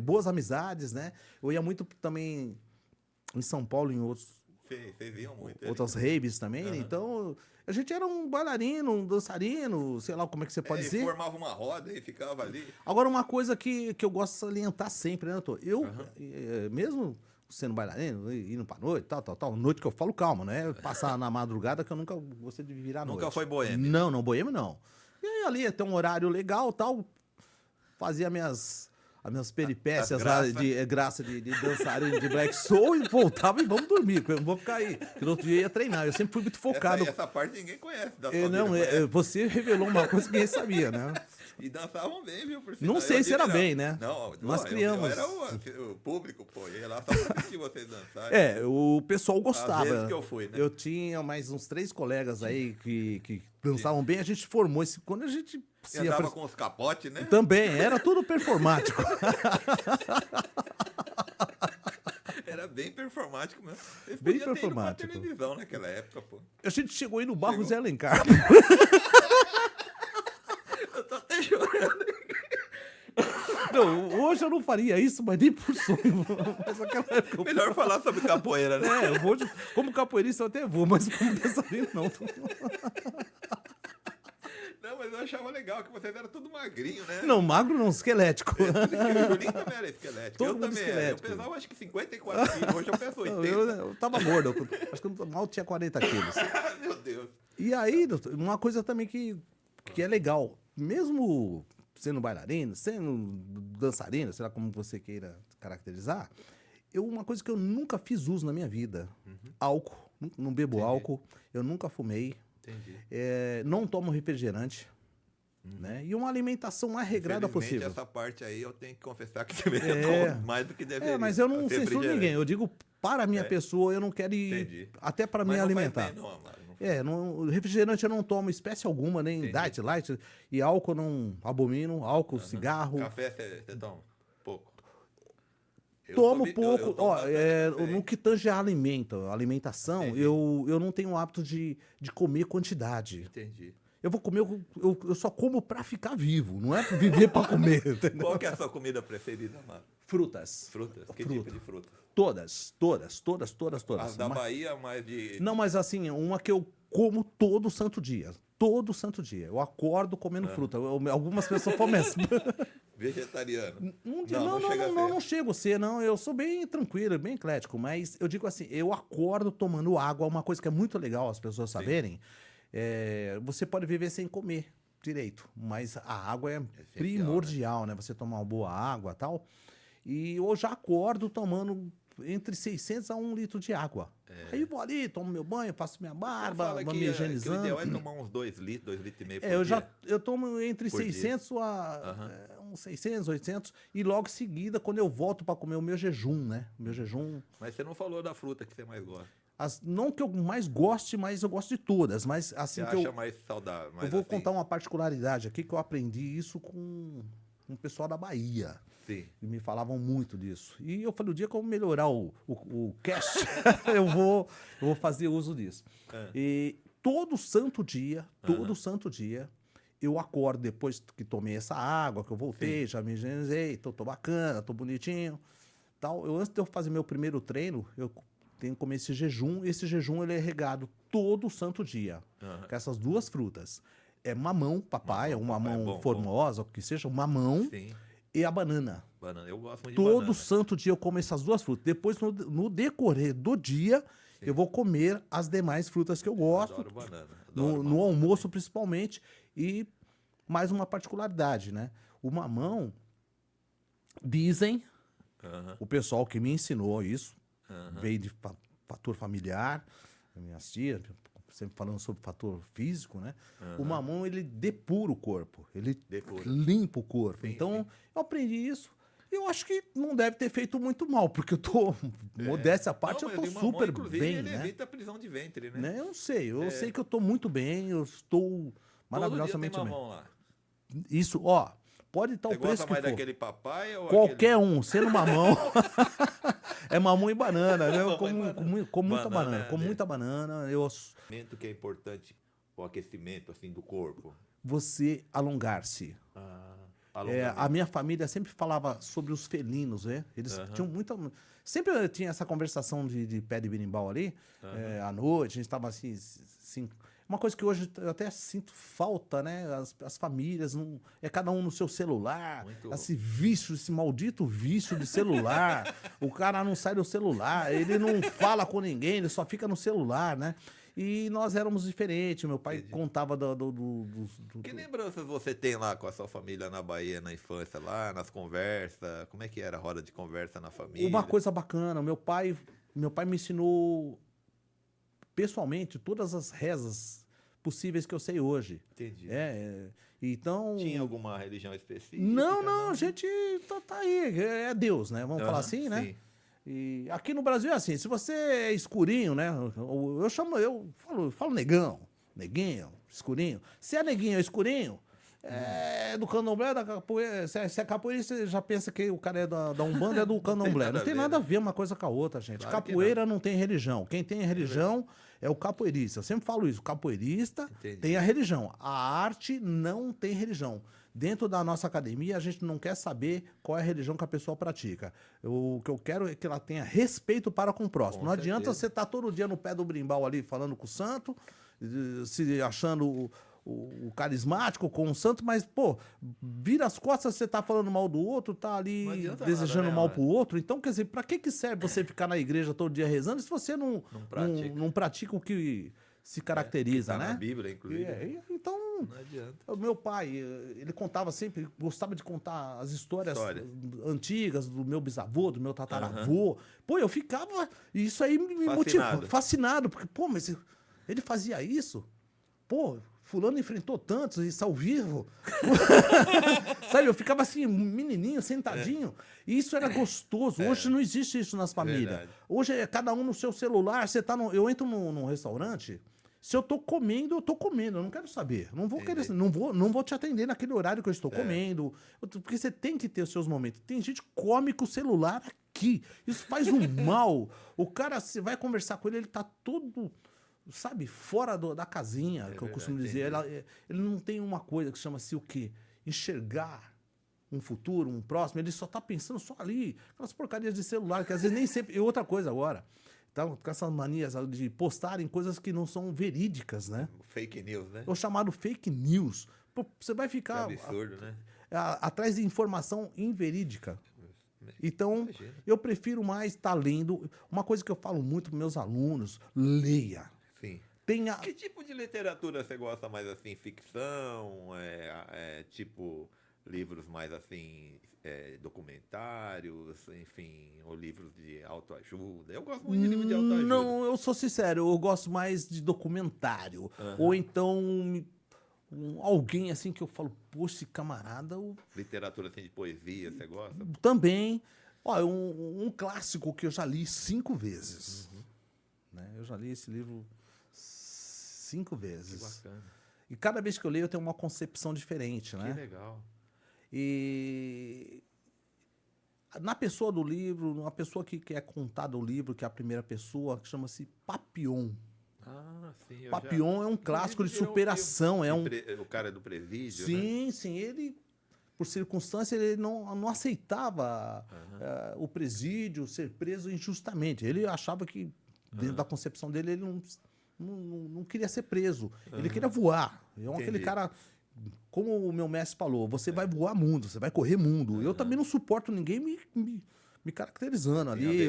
boas amizades, né? Eu ia muito também em São Paulo, em Vocês iam muito. outras raves também, né? Então a gente era um bailarino, um dançarino, sei lá como é que você pode dizer. Formava uma roda e ficava ali. Agora, uma coisa que eu gosto de salientar sempre, né, doutor? Eu, mesmo sendo bailarino, indo pra noite, tal, noite que eu falo calma, né? Passar na madrugada que eu nunca gostei de virar à noite. Nunca foi boêmio? Não, boêmio não. E aí ali, até um horário legal, tal, fazia as minhas peripécias lá de graça de dançarino de Black Soul e voltava e vamos dormir, eu não vou ficar aí. Porque no outro dia ia treinar, eu sempre fui muito focado. Essa parte ninguém conhece da sua Não, vida, você revelou uma coisa que ninguém sabia, né? E dançavam bem, viu? Por Não sei se era bem, né? Não, nós criamos. Eu era o público, pô. Eu ia lá só pra assistir vocês dançarem. O pessoal gostava. Às vezes que eu fui, né? Eu tinha mais uns 3 colegas aí que dançavam bem. A gente formou esse... Quando a gente... E andava com os capotes, né? Também, era tudo performático. Era bem performático mesmo. Eles Bem podiam ter ido pra performático. televisão naquela época, pô. A gente chegou aí no Barro Zé Alencar. Eu tô até chorando. Não, hoje eu não faria isso, mas nem por sonho. Mas naquela época Melhor falar sobre capoeira, né? hoje, como capoeirista eu até vou, mas como dançarino não. Não, mas eu achava legal que vocês eram tudo magrinho, né? Não, magro não, esquelético. O Julinho também era esquelético. Todo Eu mundo também esquelético. era. Eu pesava acho que 54 quilos, hoje eu peso 80. Não, eu tava gordo, acho que eu mal tinha 40 quilos. Meu Deus. E aí, doutor, uma coisa também que é legal, mesmo sendo bailarino, sendo dançarino, sei lá como você queira caracterizar, uma coisa que eu nunca fiz uso na minha vida, álcool, não bebo álcool, eu nunca fumei, não tomo refrigerante, né? E uma alimentação mais regrada possível. Essa parte aí eu tenho que confessar que também eu tomo mais do que deveria. Mas eu não censuro ninguém, eu digo para a minha pessoa, eu não quero ir até para me alimentar. Faz bem, não, Amaro. Refrigerante eu não tomo espécie alguma, nem diet, light, e álcool eu não abomino, álcool, cigarro. Café você toma? Pouco. Tomo pouco. No que tange a alimentação, eu não tenho o hábito de comer quantidade. Entendi. Eu vou comer, eu só como pra ficar vivo, não é pra viver pra comer. Entendeu? Qual que é a sua comida preferida, Amaro? Frutas. Que tipo de fruta? Todas. As da Bahia, mais de... Não, mas assim, uma que eu como todo santo dia. Todo santo dia. Eu acordo comendo fruta. Algumas pessoas começam. Vegetariano. Não chego a ser, não. Eu sou bem tranquilo, bem eclético. Mas eu digo assim, eu acordo tomando água. Uma coisa que é muito legal as pessoas saberem. Você pode viver sem comer direito. Mas a água é primordial, né? Você tomar uma boa água e tal. E eu já acordo tomando entre 600 a 1 litro de água. Aí eu vou ali, tomo meu banho, faço minha barba, vou me higienizando. O ideal é tomar uns 2 litros, 2,5 litros por dia. Eu tomo entre 600 a uns 600, 800. E logo em seguida, quando eu volto para comer o meu jejum, né? O meu jejum... Mas você não falou da fruta que você mais gosta. Não que eu mais goste, mas eu gosto de todas. Mas assim Você que acha mais saudável? eu vou contar uma particularidade aqui que eu aprendi isso com um pessoal da Bahia. Sim. E me falavam muito disso. E eu falei, o dia que eu melhorar o cast, eu vou fazer uso disso. E todo santo dia, eu acordo depois que tomei essa água, que eu voltei, já me higienizei, tô bacana, tô bonitinho. Tal. Antes de eu fazer meu primeiro treino, eu tenho que comer esse jejum. Esse jejum ele é regado todo santo dia, com essas duas frutas. É mamão, papaya, uma mamão formosa, o que seja, um mamão. Sim. E a banana. Banana. Eu gosto muito de Todo banana. santo dia eu como essas duas frutas. Depois, no decorrer do dia, eu vou comer as demais frutas que eu gosto. Adoro banana. No almoço, principalmente. E mais uma particularidade, né? O mamão, dizem, o pessoal que me ensinou isso, veio de fator familiar, minhas tias, sempre falando sobre fator físico, né? O mamão, ele depura o corpo, ele limpa o corpo. Sim, então, eu aprendi isso. E eu acho que não deve ter feito muito mal, porque eu tô, modéstia à parte, eu tô super bem, ele né? evita a prisão de ventre, né? Eu não sei, eu sei que eu tô muito bem, eu estou maravilhosamente Todo dia tem bem. mamão lá. Isso, ó, pode estar Você o preço gosta que mais for. daquele papai ou Qualquer um, sendo mamão. É mamão e banana, né? Eu como muita banana. Banana, Como né? muita banana. Alimento que é importante, o aquecimento assim do corpo. Você alongar-se. A minha família sempre falava sobre os felinos, né? Eles tinham muita... Sempre tinha essa conversação de pé de berimbau ali, à noite, a gente estava assim... Uma coisa que hoje eu até sinto falta, né? As famílias, é cada um no seu celular. Esse vício, esse maldito vício de celular. O cara não sai do celular, ele não fala com ninguém, ele só fica no celular, né? E nós éramos diferentes. Meu pai contava Que lembranças você tem lá com a sua família na Bahia, na infância, lá, nas conversas? Como é que era a roda de conversa na família? Uma coisa bacana, meu pai me ensinou pessoalmente todas as rezas possíveis que eu sei hoje. Entendi. Então... Tinha alguma religião específica? Não, a gente tá aí, é Deus, né? Vamos falar assim, né? Sim. E aqui no Brasil é assim, se você é escurinho, né? Eu falo negão, neguinho, escurinho. Se é neguinho ou escurinho, é do candomblé, da capoeira. Se é capoeirista, você já pensa que o cara é da Umbanda, é do candomblé. Não tem nada a ver uma coisa com a outra, gente. Claro que Capoeira não tem religião. Quem tem religião é o capoeirista. Eu sempre falo isso. O capoeirista tem a religião. A arte não tem religião. Dentro da nossa academia, a gente não quer saber qual é a religião que a pessoa pratica. O que eu quero é que ela tenha respeito para com o próximo. Não adianta você estar todo dia no pé do brimbal ali, falando com o santo, se achando o carismático com o santo, mas, pô, vira as costas, você tá falando mal do outro, tá ali desejando mal pro outro. Então, quer dizer, pra que serve você ficar na igreja todo dia rezando se você não pratica o que se caracteriza, que tá né? na Bíblia, inclusive. Então, não adianta. O meu pai, ele contava sempre, gostava de contar as histórias antigas do meu bisavô, do meu tataravô. Pô, eu ficava, isso aí me motivava, fascinado, porque, pô, mas ele fazia isso? Pô, fulano enfrentou tantos, isso ao vivo. Sabe, eu ficava assim, menininho, sentadinho. E isso era gostoso. Hoje não existe isso nas famílias. Hoje é cada um no seu celular. Eu entro num restaurante, se eu tô comendo, eu não quero saber. Não vou te atender naquele horário que eu estou comendo. Porque você tem que ter os seus momentos. Tem gente que come com o celular aqui. Isso faz um mal. O cara, você vai conversar com ele, ele tá todo... sabe, fora da casinha, que eu costumo dizer. Ele não tem uma coisa que chama-se o quê? Enxergar um futuro, um próximo. Ele só tá pensando só ali. Aquelas porcarias de celular, que às vezes nem sempre... E outra coisa agora, então, com essas manias de postarem coisas que não são verídicas, né? Fake news, né? O chamado fake news. Pô, você vai ficar... Que absurdo, né? Atrás de informação inverídica. Então, eu prefiro mais estar lendo. Uma coisa que eu falo muito para meus alunos, leia. Sim. Tenha... Que tipo de literatura você gosta mais, assim, ficção, tipo livros mais, assim, documentários, enfim, ou livros de autoajuda? Eu gosto muito de livros de autoajuda. Não, eu sou sincero, eu gosto mais de documentário. Ou então alguém assim que eu falo, poxa, esse camarada... Literatura assim, de poesia, você gosta? Também. Ó, um clássico que eu já li 5 vezes. Né? Eu já li esse livro 5 vezes. Que bacana. E cada vez que eu leio, eu tenho uma concepção diferente, né? Que legal. E na pessoa do livro, uma pessoa que é contada o livro, que é a primeira pessoa, que chama-se Papillon. Ah, sim. Papillon é um clássico de superação. O cara é do presídio, sim, né? sim. Ele, por circunstância, ele não aceitava o presídio, ser preso injustamente. Ele achava que, dentro da concepção dele, ele não queria ser preso. Ele queria voar. Aquele cara, como o meu mestre falou, você vai voar mundo, você vai correr mundo. Eu também não suporto ninguém me caracterizando ali.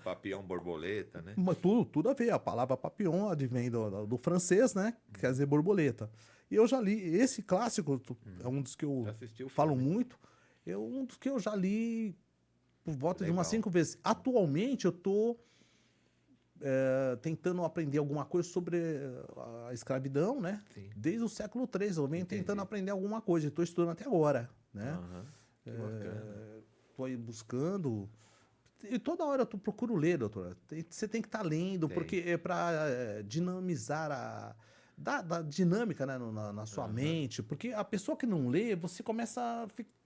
Papillon, borboleta, né? Mas tudo a ver. A palavra papillon advém do francês, né? Quer dizer borboleta. E eu já li. Esse clássico é um dos que eu falo muito. É um dos que eu já li por volta de umas 5 vezes. Atualmente, eu estou tentando aprender alguma coisa sobre a escravidão, né? Sim. Desde o século III. Eu venho tentando aprender alguma coisa. Estou estudando até agora, né? Que bacana. Estou aí buscando. E toda hora eu procuro ler, doutora. Você tem que estar lendo, porque é para dinamizar da dinâmica, né, na sua mente. Porque a pessoa que não lê, você começa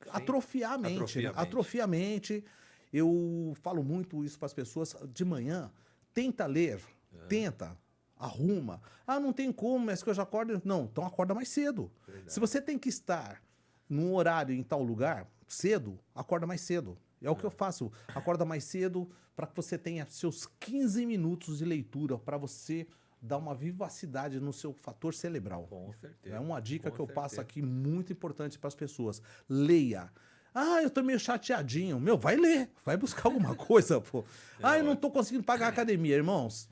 a atrofiar a mente. Atrofia a mente. Eu falo muito isso para as pessoas. De manhã, tenta ler. Tenta. Arruma. Ah, não tem como, mas que eu já acordo. Não, então acorda mais cedo. Verdade. Se você tem que estar num horário em tal lugar, cedo, acorda mais cedo. É o que eu faço. Acorda mais cedo para que você tenha seus 15 minutos de leitura para você dar uma vivacidade no seu fator cerebral. Com certeza. É uma dica que eu passo aqui muito importante para as pessoas. Leia. Ah, eu tô meio chateadinho. Meu, vai ler. Vai buscar alguma coisa, pô. Eu não tô conseguindo pagar a academia, irmãos.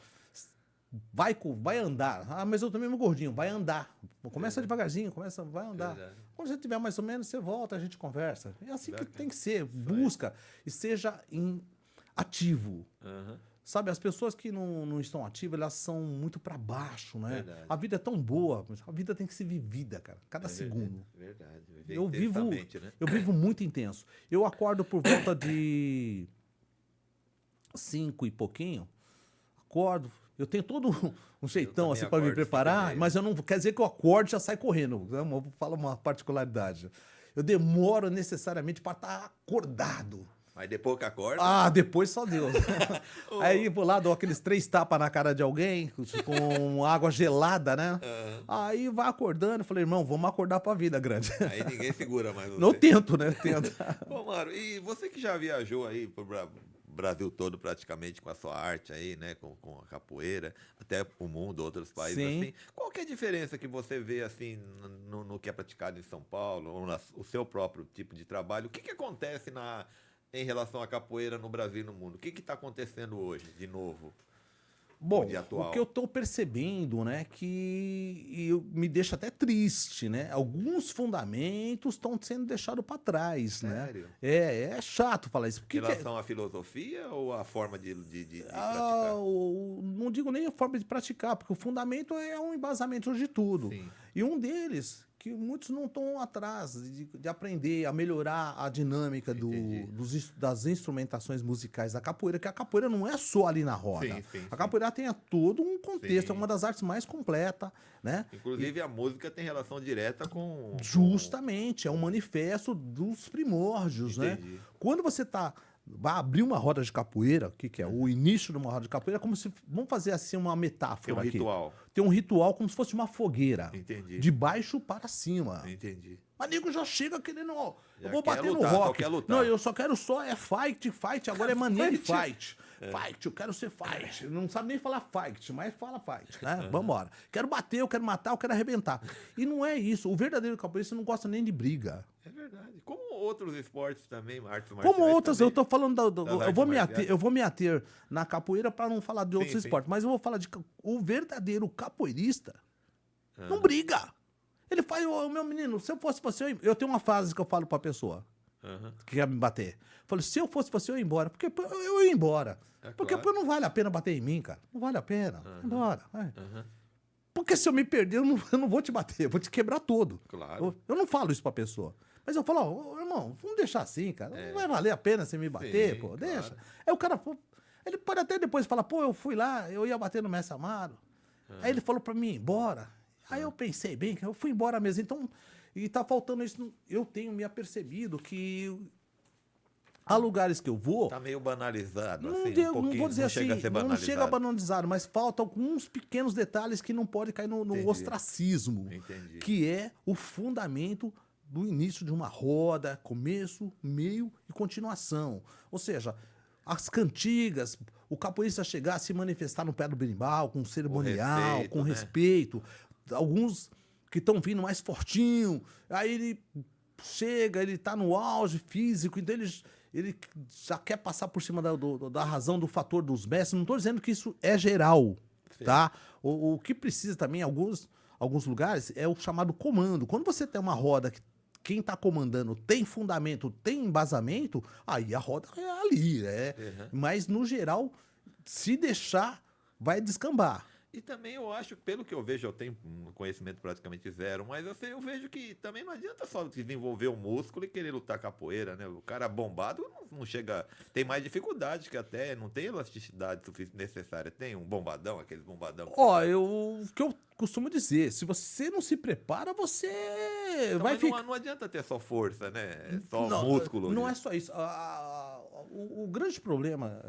Vai andar. Ah, mas eu tô mesmo gordinho. Vai andar. Começa devagarzinho, vai andar. Verdade. Quando você tiver mais ou menos, você volta, a gente conversa. É assim que tem que ser. Busca e seja ativo. Sabe, as pessoas que não estão ativas, elas são muito para baixo, né? Verdade. A vida é tão boa, a vida tem que ser vivida, cara. Cada segundo. Verdade. Eu vivo muito intenso. Eu acordo por volta de 5 e pouquinho. Acordo. Eu tenho todo um jeitão assim para me preparar, mas eu não quer dizer que eu acorde e já saio correndo. Eu vou falar uma particularidade. Eu demoro necessariamente para estar acordado. Mas depois que acorda? Ah, depois só Deus. Aí vou lá, dou aqueles 3 tapas na cara de alguém, com água gelada, né? Aí vai acordando. Falei, irmão, vamos acordar pra vida grande. Aí ninguém segura mais você. Não tento, né? Tento. Bom, Mário, e você que já viajou aí pro Brasil todo praticamente com a sua arte aí, né? Com a capoeira, até o mundo, outros países. Sim. Assim. Qual que é a diferença que você vê assim no que é praticado em São Paulo, ou o seu próprio tipo de trabalho? O que acontece em relação à capoeira no Brasil e no mundo? O que está acontecendo hoje, de novo? Bom, o que eu estou percebendo, né, me deixa até triste, né? Alguns fundamentos estão sendo deixados para trás, Sério? Né? É chato falar isso. Em relação à filosofia ou à forma de praticar? Não digo nem a forma de praticar, porque o fundamento é um embasamento de tudo. Sim. E um deles, que muitos não estão atrás de aprender a melhorar a dinâmica das instrumentações musicais da capoeira, que a capoeira não é só ali na roda. A capoeira tem todo um contexto, é uma das artes mais completas, né? Inclusive a música tem relação direta com... Justamente, é um manifesto dos primórdios, né? Quando você vai abrir uma roda de capoeira, o que é? O início de uma roda de capoeira é como se... Vamos fazer assim uma metáfora aqui. Tem um ritual. Tem um ritual como se fosse uma fogueira. Entendi. De baixo para cima. Entendi. Mas nego já chega querendo... Eu vou bater no rock. Não, eu só quero fight. Agora é mania de fight. Fight, eu quero ser fight. Não sabe nem falar fight, mas fala fight, né? Vambora. Quero bater, eu quero matar, eu quero arrebentar. E não é isso. O verdadeiro capoeirista não gosta nem de briga. É verdade. Como outros esportes também, artes marciais. Como outras, também, eu tô falando eu vou me ater na capoeira para não falar de outros esportes, mas eu vou falar de o verdadeiro capoeirista não briga. Ele faz, meu menino, se eu fosse você, eu tenho uma frase que eu falo pra pessoa que quer me bater. Eu falo, se eu fosse você, eu ia embora. Porque eu ia embora. Porque não vale a pena bater em mim, cara. Não vale a pena. Embora. Porque se eu me perder, eu não vou te bater, eu vou te quebrar todo. Claro. Eu não falo isso pra pessoa. Mas eu falo, ó, irmão, vamos deixar assim, cara. Não vai valer a pena você me bater, Sim, pô, claro. deixa. Aí o cara, pô, ele pode até depois falar, pô, eu fui lá, eu ia bater no Mestre Amaro. Aí ele falou pra mim ir embora. Aí eu pensei bem, que eu fui embora mesmo. Então, e tá faltando isso. Eu tenho me apercebido que há lugares que eu vou. Tá meio banalizado, Não, assim, um não pouquinho. vou dizer Não assim, chega a ser não banalizado. chega a banalizar, mas faltam alguns pequenos detalhes que não pode cair no Entendi. ostracismo, Entendi. que é o fundamento do início de uma roda, começo, meio e continuação. Ou seja, as cantigas, o capoeirista chegar a se manifestar no pé do berimbau, com cerimonial, respeito, com né? respeito. Alguns que estão vindo mais fortinho, aí ele chega, ele tá no auge físico, então ele já quer passar por cima da razão, do fator dos mestres. Não estou dizendo que isso é geral, Sim. tá? O que precisa também, em alguns lugares, é o chamado comando. Quando você tem uma roda que quem está comandando tem fundamento, tem embasamento, aí a roda é ali, né? Uhum. Mas, no geral, se deixar, vai descambar. E também eu acho, pelo que eu vejo, eu tenho um conhecimento praticamente zero, mas assim, eu vejo que também não adianta só desenvolver o músculo e querer lutar capoeira, né? O cara bombado não chega, tem mais dificuldade que até, não tem elasticidade necessária. Tem um bombadão, aqueles bombadão. Ó, o que eu costumo dizer, se você não se prepara, você Então, vai mas ficar... não adianta ter só força, né? É só Não, músculo. não é só isso. O grande problema,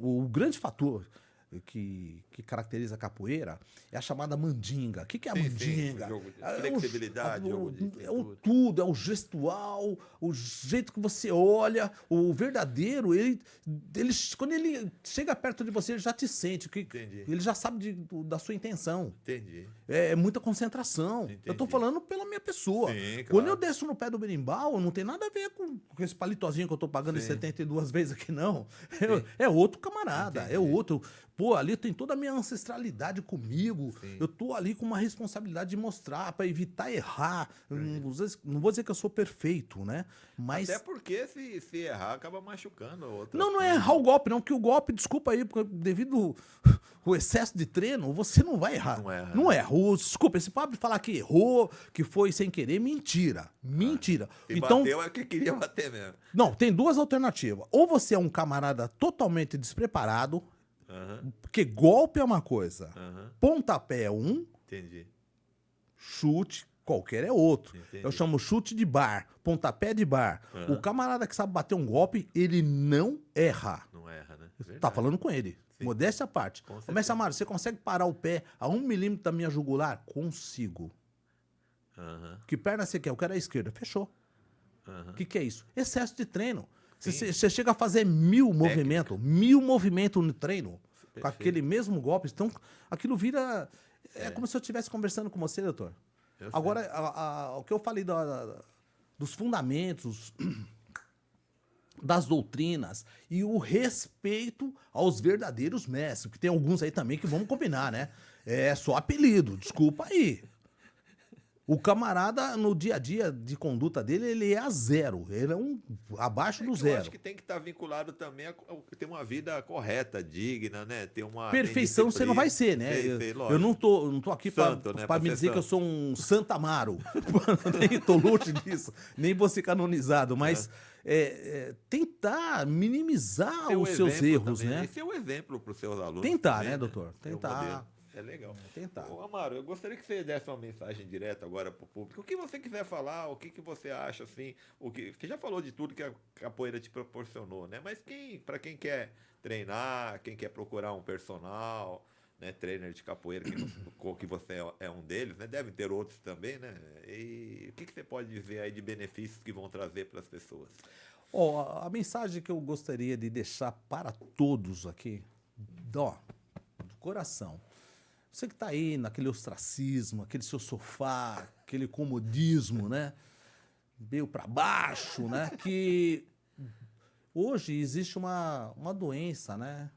o grande fator que caracteriza a capoeira é a chamada mandinga. O que é a Sim, mandinga? sim, jogo de É flexibilidade, jogo de é o cintura. tudo, é o gestual, o jeito que você olha. O verdadeiro, quando ele chega perto de você, ele já te sente. Entendi. Ele já sabe da sua intenção. Entendi. É muita concentração. Entendi. Eu tô falando pela minha pessoa. Sim, Quando claro. eu desço no pé do berimbau, não tem nada a ver com esse palitozinho que eu tô pagando Sim. 72 vezes aqui, não. É outro camarada, Entendi. é outro. Pô, ali tem toda a minha ancestralidade comigo. Sim. Eu tô ali com uma responsabilidade de mostrar, pra evitar errar. Não vou dizer que eu sou perfeito, né? Mas... Até porque se errar, acaba machucando a outra. Não é errar o golpe, não, que o golpe, desculpa aí, porque devido ao excesso de treino, você não vai errar. Não erra. Não erra. Desculpa, esse papo de falar que errou, que foi sem querer, mentira. Mentira. Se Então, bateu é que queria bater mesmo. não, tem duas alternativas. Ou você é um camarada totalmente despreparado, Aham, porque golpe é uma coisa, aham. pontapé é um, Entendi. chute qualquer é outro. Entendi. Eu chamo chute de bar, pontapé de bar. Aham. O camarada que sabe bater um golpe, ele não erra. Não erra, né? Tá Verdade. falando com ele. Sim. Modéstia à parte. Com Ô, certeza. Mestre Amaro, você consegue parar o pé a 1 milímetro da minha jugular? Consigo. Aham, Que perna você quer? Eu quero a esquerda. Fechou. aham. O que é isso? Excesso de treino. Sim. Você chega a fazer 1000 movimentos no treino. Com Perfeito. aquele mesmo golpe. Então, aquilo vira... É como se eu estivesse conversando com você, doutor. Eu sei. Agora, o que eu falei dos fundamentos, das doutrinas e o respeito aos verdadeiros mestres, porque tem alguns aí também que vamos combinar, né? É só apelido, desculpa aí. O camarada, no dia a dia de conduta dele, ele é a zero. Ele é abaixo do Eu zero. acho que tem que estar vinculado também a ter uma vida correta, digna, né? Ter uma Perfeição você não vai ser, né? Sei, Eu não tô aqui Santo, pra né? pra me Pra ser dizer que eu santo. sou um Santa Amaro. Nem tô longe disso. Nem vou ser canonizado. Mas tentar minimizar Ser o os seus exemplo erros, também, né? E ser o exemplo para os seus alunos. Tentar, também, né, doutor? Ter um Tentar. modelo. É legal. Tentar. Ô, Amaro, eu gostaria que você desse uma mensagem direta agora para o público. O que você quiser falar, o que você acha, assim, você já falou de tudo que a capoeira te proporcionou, né? Mas para quem quer treinar, quem quer procurar um personal, né, trainer de capoeira, que você é um deles, né? Devem ter outros também, né? E o que você pode dizer aí de benefícios que vão trazer para as pessoas? Ó, a mensagem que eu gostaria de deixar para todos aqui, ó, do coração. Você que está aí naquele ostracismo, aquele seu sofá, aquele comodismo, né? Meio para baixo, né? Que hoje existe uma doença, né?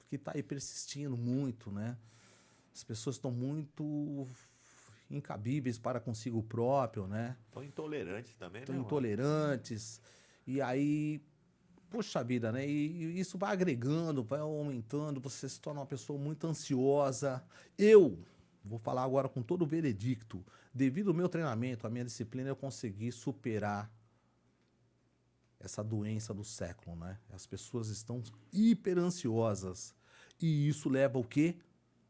Que está aí persistindo muito, né? As pessoas estão muito incabíveis para consigo próprio, né? Estão intolerantes também, Estão né? intolerantes. E aí, poxa vida, né? E isso vai agregando, vai aumentando, você se torna uma pessoa muito ansiosa. Eu vou falar agora com todo o veredicto. Devido ao meu treinamento, à minha disciplina, eu consegui superar essa doença do século, né? As pessoas estão hiper ansiosas. E isso leva ao quê?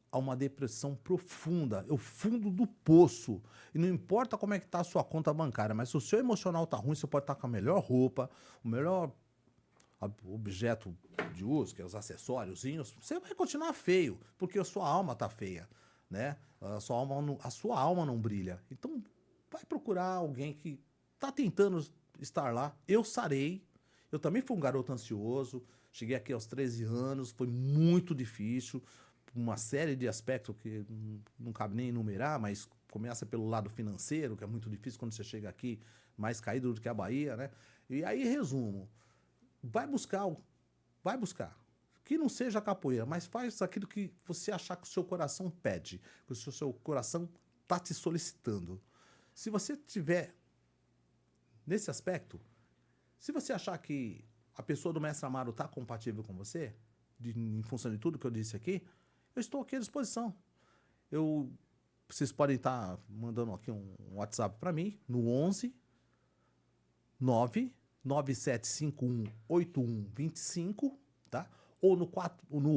A uma depressão profunda, é o fundo do poço. E não importa como é que tá a sua conta bancária, mas se o seu emocional tá ruim, você pode estar com a melhor roupa, o melhor objeto de uso, que é os acessóriozinhos, você vai continuar feio, porque a sua alma tá feia, né? A sua alma não brilha. Então, vai procurar alguém que tá tentando estar lá. Eu sarei. Eu também fui um garoto ansioso. Cheguei aqui aos 13 anos, foi muito difícil. Uma série de aspectos que não cabe nem enumerar, mas começa pelo lado financeiro, que é muito difícil quando você chega aqui, mais caído do que a Bahia, né? E aí, resumo, vai buscar, que não seja capoeira, mas faz aquilo que você achar que o seu coração pede, que o seu coração está te solicitando. Se você tiver nesse aspecto, se você achar que a pessoa do Mestre Amaro está compatível com você, em função de tudo que eu disse aqui, eu estou aqui à disposição. Vocês podem estar mandando aqui um WhatsApp para mim, no 11 997518125, tá? Ou no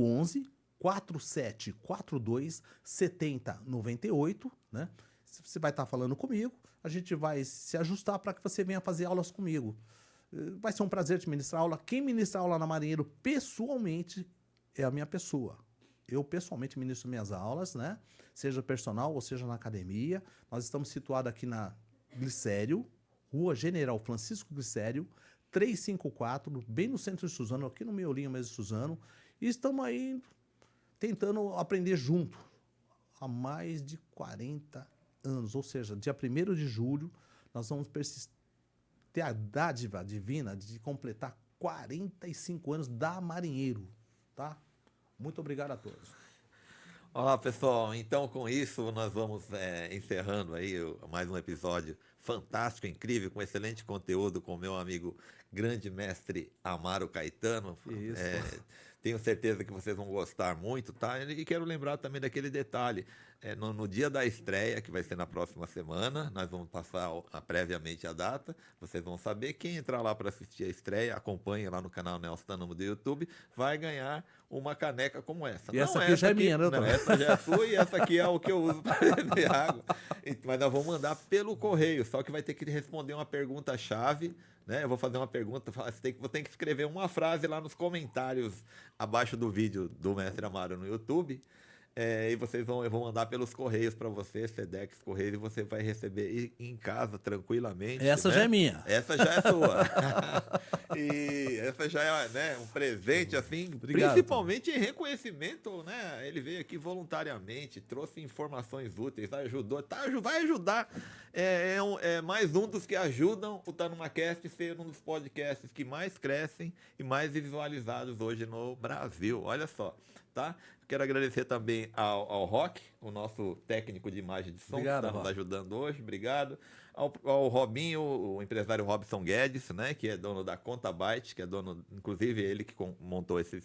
11 4742 7098, né? Você vai estar falando comigo, a gente vai se ajustar para que você venha fazer aulas comigo. Vai ser um prazer te ministrar aula. Quem ministra aula na Marinheiro pessoalmente é a minha pessoa. Eu pessoalmente ministro minhas aulas, né? Seja personal ou seja na academia. Nós estamos situados aqui na Glicério, Rua General Francisco Glicério, 354, bem no centro de Suzano, aqui no miolinho mesmo de Suzano. E estamos aí tentando aprender junto há mais de 40 anos. Ou seja, dia 1º de julho, nós vamos ter a dádiva divina de completar 45 anos da Marinheiro, tá? Muito obrigado a todos. Olá, pessoal. Então, com isso, nós vamos encerrando aí mais um episódio fantástico, incrível, com excelente conteúdo com o meu amigo grande mestre Amaro Caetano. Isso. Tenho certeza que vocês vão gostar muito, tá? E quero lembrar também daquele detalhe. No dia da estreia, que vai ser na próxima semana, nós vamos passar previamente a data. Vocês vão saber. Quem entrar lá para assistir a estreia, acompanha lá no canal Nelson Tanamo do YouTube, vai ganhar uma caneca como essa. E essa aqui já é minha, né? Não, essa já é sua e essa aqui é o que eu uso para beber água. Mas nós vamos mandar pelo correio, só que vai ter que responder uma pergunta-chave, né? Eu vou fazer uma pergunta, vou ter que escrever uma frase lá nos comentários abaixo do vídeo do Mestre Amaro no YouTube. E eu vou mandar pelos correios para você, Sedex Correios, e você vai receber em casa tranquilamente. Essa, né? Já é minha. Essa já é sua. E essa já é, né, um presente, assim, Obrigado, principalmente em reconhecimento, né? Ele veio aqui voluntariamente, trouxe informações úteis, ajudou, vai ajudar. É mais um dos que ajudam o TanumaCast ser um dos podcasts que mais crescem e mais visualizados hoje no Brasil. Olha só, tá? Quero agradecer também ao Rock, o nosso técnico de imagem de som, Obrigado, que está nos Rock. ajudando hoje. Obrigado. Ao Robinho, o empresário Robson Guedes, né, que é dono da Contabyte, que é dono, inclusive ele que montou esse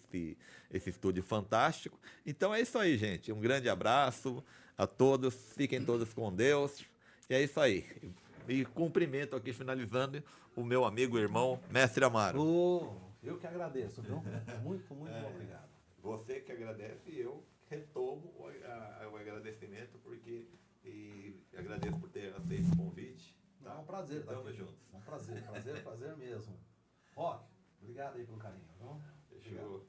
estúdio fantástico. Então é isso aí, gente. Um grande abraço a todos. Fiquem todos com Deus. E é isso aí. E cumprimento aqui, finalizando, o meu amigo e irmão, Mestre Amaro. Eu que agradeço, viu? Muito obrigado. Você que agradece e eu retomo o agradecimento e agradeço por ter aceito o convite. Tá? É um prazer estar Estamos aqui. juntos. É um prazer mesmo. Rock, obrigado aí pelo carinho. Viu? Fechou.